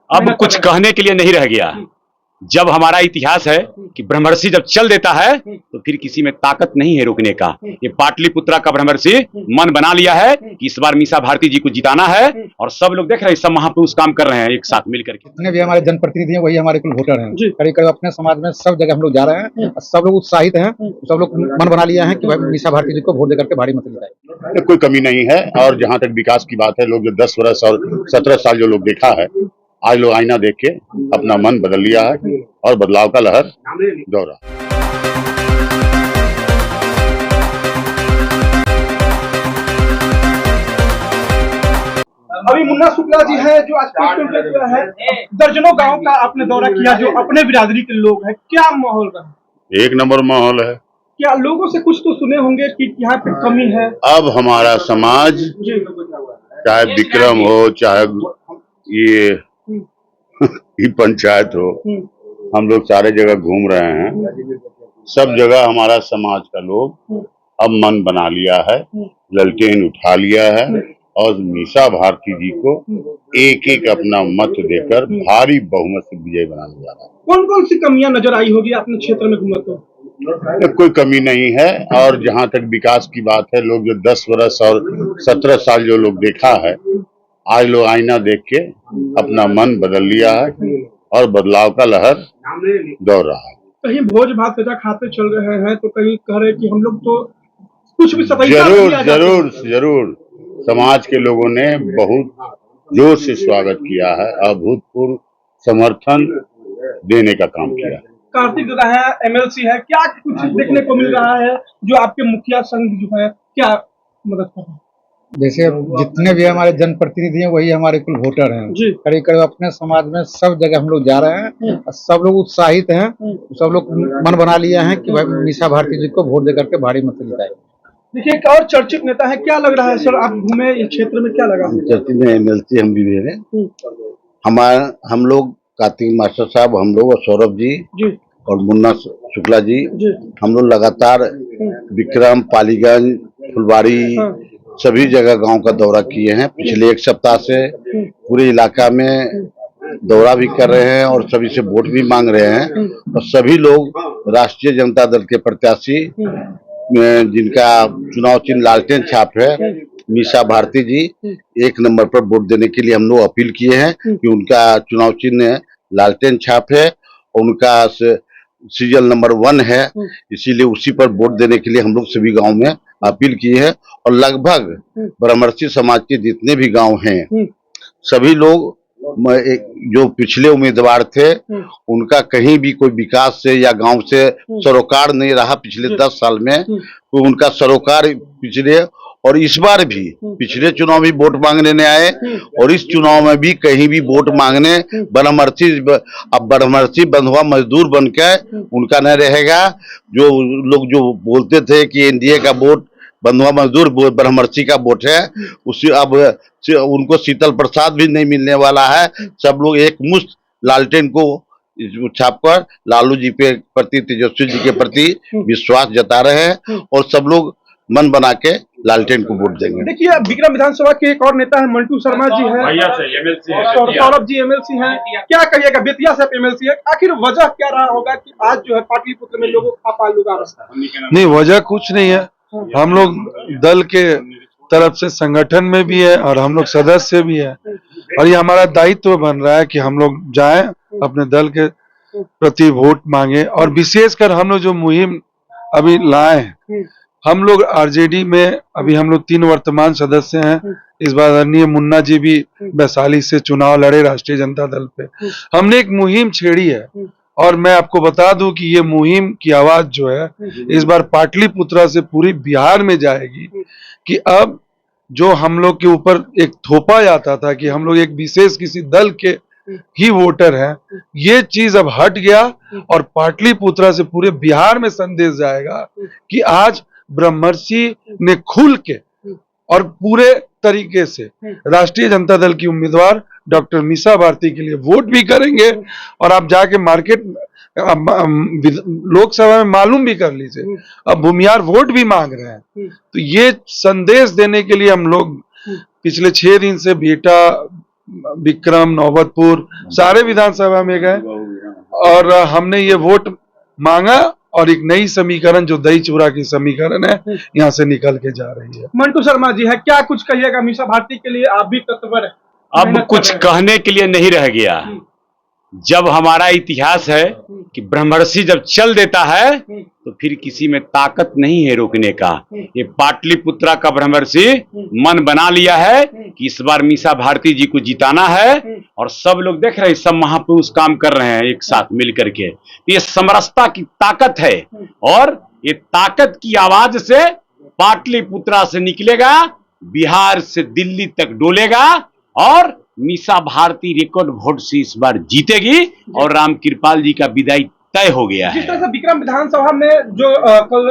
अब कुछ कहने के लिए नहीं रह गया। जब हमारा इतिहास है कि ब्रह्मर्षि जब चल देता है तो फिर किसी में ताकत नहीं है रोकने का। ये पाटलिपुत्रा का ब्रह्मर्षि मन बना लिया है कि इस बार मीसा भारती जी को जिताना है, और सब लोग देख रहे हैं, सब महापुरुष काम कर रहे हैं एक साथ मिलकर के। जितने भी हमारे जनप्रतिनिधि हैं वही हमारे कुल वोटर हैं। करीब करीब अपने समाज में सब जगह हम लोग जा रहे हैं, सब लोग उत्साहित हैं, सब लोग मन बना लिया है कि भाई मीसा भारती जी को वोट देकर के भारी मत जिताएं। कोई कमी नहीं है। और जहाँ तक विकास की बात है, लोग जो 10 वर्ष और 17 साल जो लोग देखा है, आज लोग आईना देख के अपना मन बदल लिया है और बदलाव का लहर दौड़ा। अभी मुन्ना शुक्ला जी है जो आज है, दर्जनों गांव का आपने दौरा किया जो अपने बिरादरी के लोग हैं, क्या माहौल रहा? एक नंबर माहौल है। क्या लोगों से कुछ तो सुने होंगे कि यहाँ पे कमी है? अब हमारा समाज, चाहे विक्रम हो, चाहे ये पंचायत हो, हम लोग सारे जगह घूम रहे हैं। सब जगह हमारा समाज का लोग अब मन बना लिया है, ललटेन उठा लिया है और मीसा भारती जी को एक एक अपना मत देकर भारी बहुमत से विजय बनाने जा रहा है। कौन कौन सी कमियां नजर आई होगी आपने क्षेत्र में घूमे तो? कोई कमी नहीं है। और जहाँ तक विकास की बात है, लोग जो 10 वर्ष और 17 साल जो लोग देखा है, आज लोग आईना देख के अपना मन बदल लिया है और बदलाव का लहर दौड़ रहा है। कहीं भोज भात सजा खाते चल रहे हैं तो कहीं कह रहे कि हम लोग तो कुछ भी जरूर समाज के लोगों ने बहुत जोर से स्वागत किया है, अभूतपूर्व समर्थन देने का काम किया। कार्तिक दादा है, एमएलसी है, क्या कुछ देखने को मिल रहा है जो आपके मुखिया संघ जो है क्या मदद कर रहे हैं? जैसे जितने भी हमारे जनप्रतिनिधि हैं वही हमारे कुल वोटर हैं। करीब करीब अपने समाज में सब जगह हम लोग जा रहे हैं, सब लोग उत्साहित हैं, सब लोग मन बना लिया है कि भाई मीसा भारती जी को वोट देकर के भारी मत जिताएं। देखिए एक और चर्चित नेता है, क्या लग रहा है सर, आप घूमे इस क्षेत्र में, क्या लगा? चर्चित एमएलसी हम भी भेजे, हम लोग कार्तिक मास्टर साहब, हम लोग और सौरभ जी और मुन्ना शुक्ला जी, हम लोग लगातार विक्रम, पालीगंज, फुलवाड़ी, सभी जगह गांव का दौरा किए हैं। पिछले एक सप्ताह से पूरे इलाका में दौरा भी कर रहे हैं और सभी से वोट भी मांग रहे हैं। और सभी लोग राष्ट्रीय जनता दल के प्रत्याशी जिनका चुनाव चिन्ह लालटेन छाप है, मीसा भारती जी, एक नंबर पर वोट देने के लिए हम लोग अपील किए हैं कि उनका चुनाव चिन्ह लालटेन छाप है, उनका सीरियल नंबर 1 है, इसीलिए उसी पर वोट देने के लिए हम लोग सभी गांव में अपील की है। और लगभग ब्रह्मर्षि समाज के जितने भी गांव हैं, सभी लोग जो पिछले उम्मीदवार थे उनका कहीं भी कोई विकास से या गांव से सरोकार नहीं रहा पिछले 10 साल में, तो उनका सरोकार पिछले और इस बार भी पिछले चुनाव में वोट मांगने नहीं आए और इस चुनाव में भी कहीं भी वोट मांगने ब्रह्मर्षि बंधुआ मजदूर बनकर उनका नहीं रहेगा। जो लोग जो बोलते थे कि एनडीए का वोट बंधुआ मजदूर ब्रह्मर्षि का वोट है, उसी अब उनको शीतल प्रसाद भी नहीं मिलने वाला है। सब लोग एक मुश्त लालटेन को छापकर लालू जी के प्रति, तेजस्वी जी के प्रति विश्वास जता रहे हैं और सब लोग मन बना के लालटेन को वोट देंगे। देखिए विक्रम विधानसभा के एक और नेता है मंटू शर्मा जी है, सौरभ जी एमएलसी हैं, क्या कहिएगा? बेतिया से एमएलसी है, आखिर वजह क्या रहा होगा कि आज जो है पाटलिपुत्र में लोगों का पालूगा? नहीं, वजह कुछ नहीं है। हम लोग दल के तरफ से संगठन में भी है और हम लोग सदस्य भी है और ये हमारा दायित्व बन रहा है कि हम लोग जाएं अपने दल के प्रति वोट मांगे। और विशेषकर हम लोग जो मुहिम अभी लाए हैं, हम लोग आरजेडी में अभी हम लोग 3 वर्तमान सदस्य हैं। इस बार आदरणीय मुन्ना जी भी वैशाली से चुनाव लड़े राष्ट्रीय जनता दल पे। हमने एक मुहिम छेड़ी है और मैं आपको बता दूं कि ये मुहिम की आवाज जो है इस बार पाटलिपुत्रा से पूरी बिहार में जाएगी कि अब जो हम लोग के ऊपर एक थोपा जाता था कि हम लोग एक विशेष किसी दल के ही वोटर हैं, ये चीज अब हट गया और पाटलिपुत्रा से पूरे बिहार में संदेश जाएगा कि आज ब्रह्मर्षि ने खुल के और पूरे तरीके से राष्ट्रीय जनता दल की उम्मीदवार डॉक्टर मीसा भारती के लिए वोट भी करेंगे। और आप जाके मार्केट लोकसभा में मालूम भी कर लीजिए, अब भूमियार वोट भी मांग रहे हैं। तो ये संदेश देने के लिए हम लोग पिछले 6 दिन से बेटा विक्रम, नौबतपुर सारे विधानसभा में गए और हमने ये वोट मांगा और एक नई समीकरण जो दही चूड़ा की समीकरण है यहाँ से निकल के जा रही है। मंटू शर्मा जी है, क्या कुछ कहिएगा मीसा भारती के लिए? आप भी तत्पर अब कुछ कहने के लिए नहीं रह गया। जब हमारा इतिहास है कि ब्रह्मर्षि जब चल देता है तो फिर किसी में ताकत नहीं है रोकने का। ये पाटलिपुत्रा का ब्रह्मर्षि मन बना लिया है कि इस बार मीसा भारती जी को जिताना है और सब लोग देख रहे हैं, सब महापुरुष काम कर रहे हैं एक साथ मिल करके। ये समरसता की ताकत है और ये ताकत की आवाज से पाटलिपुत्रा से निकलेगा, बिहार से दिल्ली तक डोलेगा और मीसा भारती रिकॉर्ड वोट से इस बार जीतेगी और राम कृपाल जी का विदाई तय हो गया है। जिस तरह से विक्रम विधानसभा में जो कल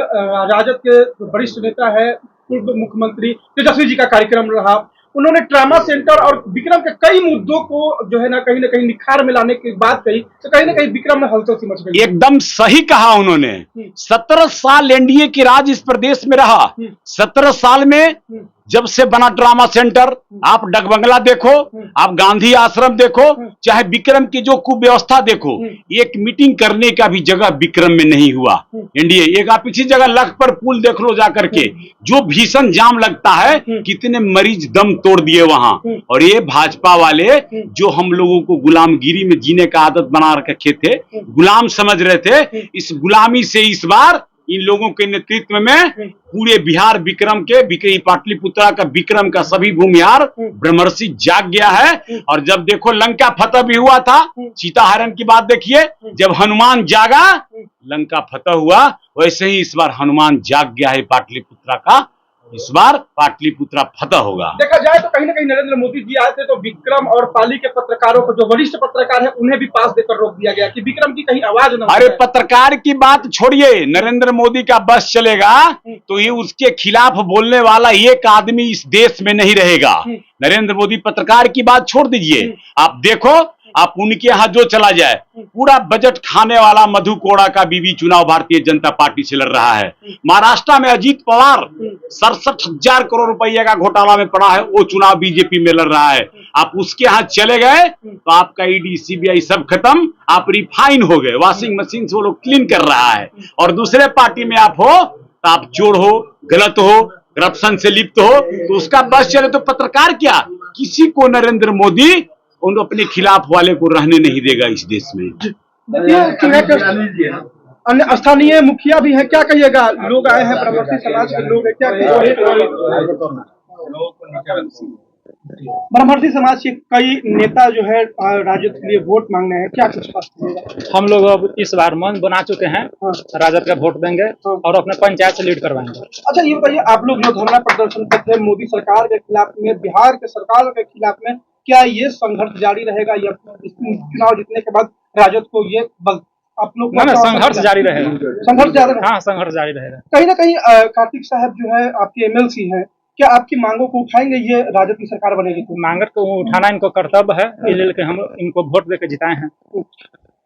राजद के वरिष्ठ नेता है पूर्व मुख्यमंत्री तेजस्वी जी का कार्यक्रम रहा, उन्होंने ट्रामा सेंटर और विक्रम के कई मुद्दों को जो है ना कहीं निखार में लाने की बात कही, तो कहीं ना कहीं विक्रम में हलचल सी मच गई। एकदम सही कहा उन्होंने। 17 साल एनडीए की राज इस प्रदेश में रहा। 17 साल में जब से बना ट्रामा सेंटर, आप डकबंगला देखो, आप गांधी आश्रम देखो, चाहे विक्रम की जो कुव्यवस्था देखो, एक मीटिंग करने का भी जगह विक्रम में नहीं हुआ। एनडीए एक आप इसी जगह लख पर पुल देख लो जाकर के, जो भीषण जाम लगता है, कितने मरीज दम तोड़ दिए वहां। और ये भाजपा वाले जो हम लोगों को गुलामगिरी में जीने का आदत बना रखे थे, गुलाम समझ रहे थे, इस गुलामी से इस बार इन लोगों के नेतृत्व में पूरे बिहार विक्रम के पाटलिपुत्रा का विक्रम का सभी भूमिहार ब्रह्मर्षि जाग गया है। और जब देखो लंका फतह भी हुआ था, सीता हरण की बात देखिए, जब हनुमान जागा लंका फतह हुआ, वैसे ही इस बार हनुमान जाग गया है पाटलिपुत्रा का, इस बार पाटलिपुत्रा फतह होगा। देखा जाए तो कहीं ना कहीं नरेंद्र मोदी जी आए थे तो विक्रम और पाली के पत्रकारों को, जो वरिष्ठ पत्रकार है, उन्हें भी पास देकर रोक दिया गया कि विक्रम की कहीं आवाज न। अरे पत्रकार की बात छोड़िए, नरेंद्र मोदी का बस चलेगा तो ये उसके खिलाफ बोलने वाला एक आदमी इस देश में नहीं रहेगा। नरेंद्र मोदी पत्रकार की बात छोड़ दीजिए, आप देखो, आप उनके यहाँ जो चला जाए, पूरा बजट खाने वाला मधु कोड़ा का बीवी चुनाव भारतीय जनता पार्टी से लड़ रहा है। महाराष्ट्र में अजीत पवार 67,000 करोड़ रुपए का घोटाला में पड़ा है, वो चुनाव बीजेपी में लड़ रहा है। आप उसके यहाँ चले गए तो आपका ईडी सीबीआई सब खत्म, आप रिफाइन हो गए, वॉशिंग मशीन से वो लोग क्लीन कर रहा है। और दूसरे पार्टी में आप हो तो आप चोर हो, गलत हो, करप्शन से लिप्त हो, तो उसका बस चले। तो पत्रकार क्या, किसी को नरेंद्र मोदी उन अपने खिलाफ वाले को रहने नहीं देगा इस देश में। देखिए अन्य स्थानीय मुखिया भी है, क्या कहिएगा? लोग आए हैं, ब्रह्मर्षि समाज के लोग हैं, क्या ब्रह्मर्षि समाज के कई नेता जो है राजद के लिए वोट मांगने हैं, क्या कुछ खास कहिएगा? हम लोग अब इस बार मन बना चुके हैं, राजद का वोट देंगे और अपने पंचायत से लीड करवाएंगे। अच्छा ये बताइए, आप लोग जो धरना प्रदर्शन करते हैं मोदी सरकार के खिलाफ में, बिहार के सरकार के खिलाफ में, क्या ये संघर्ष जारी रहेगा या चुनाव जीतने के बाद राजद को ये आप लोग? ना संघर्ष जारी रहेगा। संघर्ष जारी रहेगा? हाँ, संघर्ष जारी रहेगा। कहीं ना कहीं कार्तिक साहब जो है आपके एमएलसी हैं, क्या आपकी मांगों को उठाएंगे ये राजद की सरकार बनेगी तो? मांगत को उठाना इनको कर्तव्य है, इसलिए हम इनको वोट देकर जिताए हैं।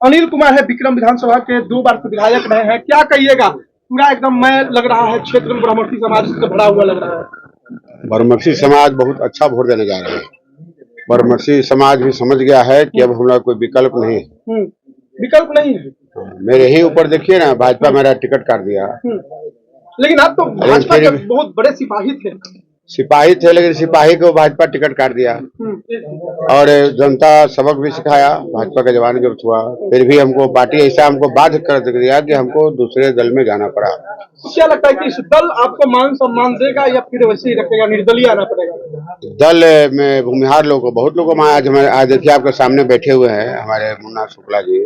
अनिल कुमार है, विक्रम विधानसभा के 2 बार विधायक रहे हैं, क्या कहिएगा? पूरा एकदम मैं लग रहा है क्षेत्र में ब्रह्मर्षि समाज से भरा हुआ लग रहा है। ब्रह्मर्षि समाज बहुत अच्छा वोट देने जा रहे हैं। ब्रह्मर्षि समाज भी समझ गया है कि अब हमारा कोई विकल्प नहीं है। विकल्प नहीं है? मेरे ही ऊपर देखिए ना, भाजपा मेरा टिकट काट दिया। लेकिन आप तो भाजपा के बहुत बड़े सिपाही थे। सिपाही थे, लेकिन सिपाही को भाजपा टिकट काट दिया। और जनता सबक भी सिखाया, भाजपा के जवान जब हुआ, फिर भी हमको पार्टी ऐसा हमको बाध्य कर दिया कि हमको दूसरे दल में जाना पड़ा। क्या लगता है कि इस दल आपको मान सम्मान देगा या फिर वैसे ही रखेगा, निर्दलीय आना पड़ेगा? दल में भूमिहार लोगों, बहुत लोगों में आज देखिए आपके सामने बैठे हुए हैं हमारे मुन्ना शुक्ला जी,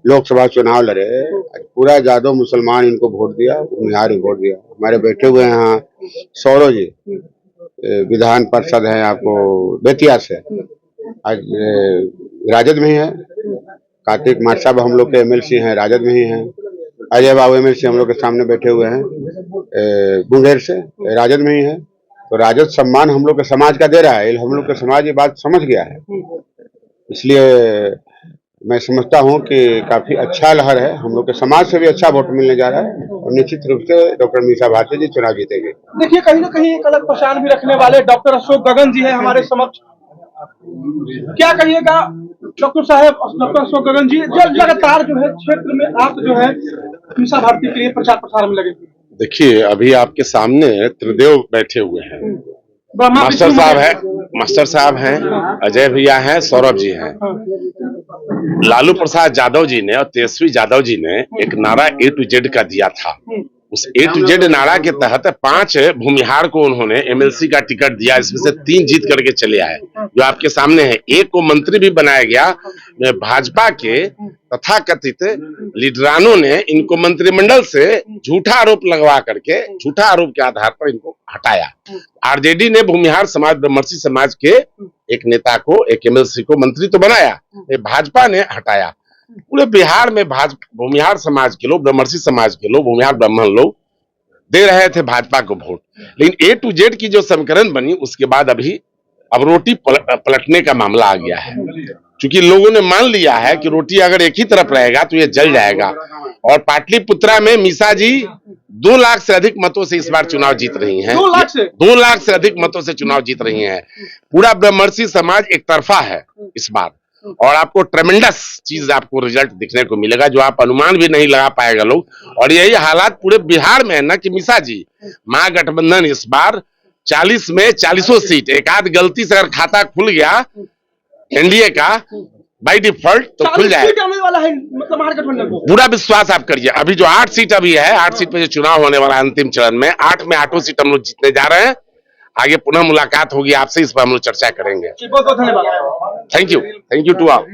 लोकसभा चुनाव लड़े, पूरा जादव मुसलमान इनको वोट दिया, भूमिहार वोट दिया। हमारे बैठे हुए हैं यहाँ सौरव जी, विधान पार्षद है आपको बेतिया से, आज राजद में ही है। कार्तिक मार साहब हम लोग के एमएलसी हैं, राजद में ही हैं। अजय बाबू एमएलसी हम लोग के सामने बैठे हुए हैं मुंगेर से, राजद में ही है। तो राजद सम्मान हम लोग के समाज का दे रहा है, हम लोग के समाज ये बात समझ गया है। इसलिए मैं समझता हूं कि काफी अच्छा लहर है, हम लोग के समाज से भी अच्छा वोट मिलने जा रहा है और निश्चित रूप से डॉक्टर मीसा भारती जी चुनाव जीतेंगे। देखिए कहीं ना कहीं एक अलग पहचान भी रखने वाले डॉक्टर अशोक गगन जी है हमारे समक्ष। क्या कहिएगा डॉक्टर साहब, डॉक्टर अशोक गगन जी, जो लगातार जो है क्षेत्र में आप जो है मीसा भारती के लिए प्रचार प्रसार में लगे? देखिए, अभी आपके सामने त्रिदेव बैठे हुए हैं। ब्रह्मा मास्टर विष्णु साहब महेश। है, मास्टर साहब हैं, अजय भैया हैं, सौरभ जी हैं। लालू प्रसाद यादव जी ने और तेजस्वी यादव जी ने एक नारा A to Z का दिया था। उस A to Z नारा के तहत 5 भूमिहार को उन्होंने MLC का टिकट दिया, इसमें से 3 जीत करके चले आए, जो आपके सामने है। एक को मंत्री भी बनाया गया। भाजपा के तथाकथित लीडरानों ने इनको मंत्रिमंडल से झूठा आरोप लगवा करके, झूठा आरोप के आधार पर इनको हटाया। आरजेडी ने भूमिहार समाज, ब्रह्मर्षि समाज के एक नेता को, एक MLC को मंत्री तो बनाया, भाजपा ने हटाया। पूरे बिहार में भूमिहार समाज के लोग, ब्रह्मर्षि समाज के लोग, भूमिहार ब्राह्मण लोग दे रहे थे भाजपा को वोट। लेकिन A to Z की जो समीकरण बनी, उसके बाद अब रोटी पलटने का मामला आ गया है। क्योंकि लोगों ने मान लिया है कि रोटी अगर एक ही तरफ रहेगा तो ये जल जाएगा। और पाटलिपुत्रा में मीसा जी 2 लाख से अधिक मतों से इस बार चुनाव जीत रही हैं। 2 लाख से अधिक मतों से चुनाव जीत रही हैं। पूरा ब्रह्मर्षि समाज एक तरफा है इस बार, और आपको ट्रेमेंडस चीज, आपको रिजल्ट दिखने को मिलेगा जो आप अनुमान भी नहीं लगा पाएगा लोग। और यही हालात पूरे बिहार में है ना, कि मीसा जी महागठबंधन इस बार 40 में 40 सीट, एक आध गलती से अगर खाता खुल गया एनडीए का बाय डिफॉल्ट तो खुल जाएगा। आने वाला है मतलब महागठबंधन को पूरा विश्वास आप करिए। अभी जो 8 सीट अभी है, 8 सीट पे जो चुनाव होने वाला है अंतिम चरण में, 8 में 8 सीट हम लोग जीतने जा रहे हैं। आगे पुनः मुलाकात होगी आपसे, इस पर हम लोग चर्चा करेंगे। बहुत बहुत धन्यवाद। Thank you to all.